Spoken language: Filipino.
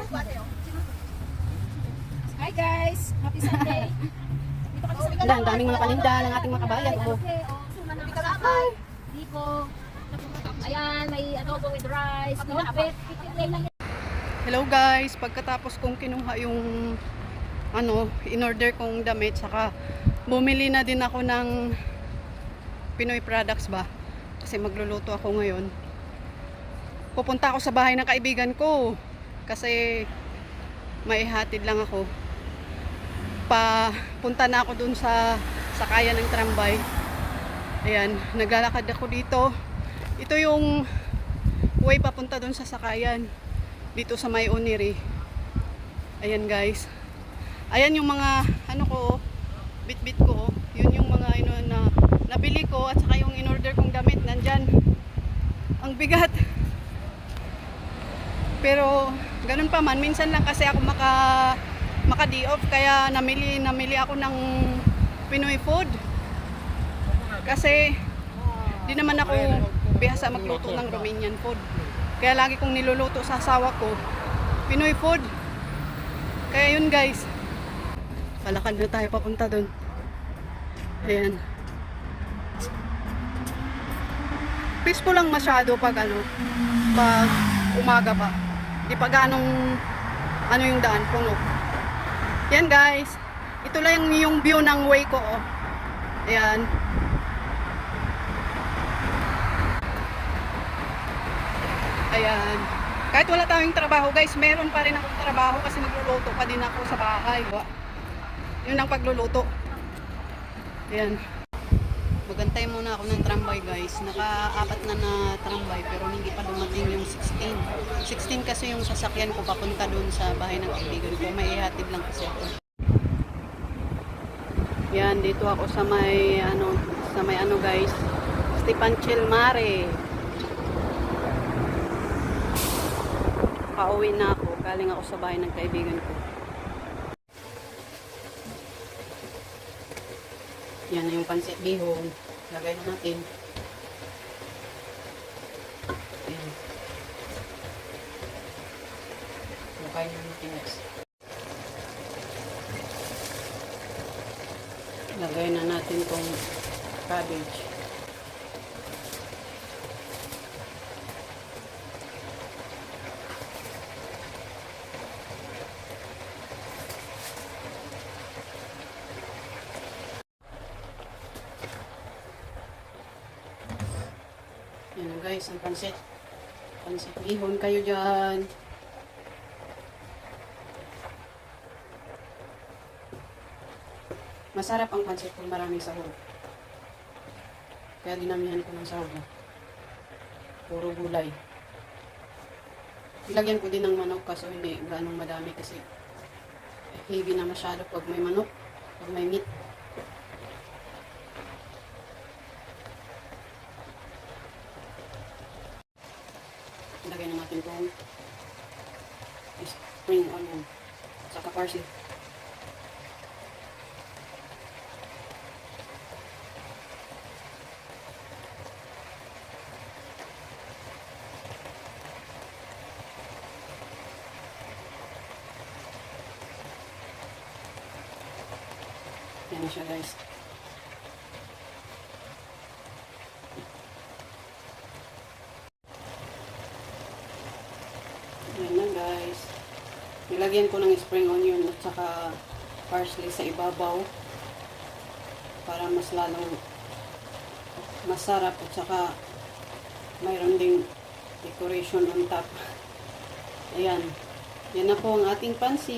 Hi guys! Happy Sunday! Dito kami sa Ang daming mga paninda ng ating mga kabayan. Oh. Hi! Dito. Ayan, may adobo with rice. Pinapit. Hello guys, pagkatapos kong kinuha yung in-order kong damit, saka bumili na din ako ng Pinoy products ba, kasi magluluto ako ngayon. Pupunta ako sa bahay ng kaibigan ko kasi maihatid lang ako. Papunta na ako dun sa sakayan ng tramway. Ayan, naglalakad ako dito. Ito yung way papunta dun sa sakayan dito sa May Oniri. Ayan guys. Ayan yung mga ko, bit-bit ko. Yun yung mga na nabili ko at saka yung in-order kong damit nandyan. Ang bigat. Pero ganun pa man, minsan lang kasi ako maka-day off, kaya namili ako ng Pinoy food. Kasi di naman ako bihasa magluto ng Romanian food. Kaya lagi kong niluluto sa asawa ko Pinoy food. Kaya yun guys, palakad na tayo papunta dun. Ayan. Peaceful lang masyado pag pag umaga pa. Di pa ganong yung daan, puno. Yan guys, ito lang yung view ng way ko. Oh. Ayan. Ayan. Kahit wala tayong trabaho guys, meron pa rin akong trabaho kasi nagluluto pa din ako sa bahay. Yun ang pagluluto. Ayan. Magantay muna ako ng tramway guys. Naka-apat na tramway pero hindi pa dumating yung 16. 16 kasi yung sasakyan ko papunta dun sa bahay ng kaibigan ko. May ihatid lang kasi ako. Yan, dito ako sa may guys, Stepan Chilmare. Pauwi na ako, galing ako sa bahay ng kaibigan ko. Yan na yung pansit bihon. Lagay na natin. Ayan. Lagay na natin next. Lagay na natin tong cabbage. Yan na guys, ang pansit. Pansit bihon kayo dyan. Masarap ang pansit kung maraming sahog. Kaya dinamihan ko ng sahog. Puro gulay. Ilagyan ko din ng manok kaso hindi ganong madami kasi heavy na masyado pag may manok, pag may meat. Ilagay na natin itong spring onion at saka parsley. Yan na siya guys. Yan na guys. Nilagyan ko ng spring onion at saka parsley sa ibabaw para mas lalong masarap at saka mayroon ding decoration on top. Ayan. Yan na po ang ating pansit.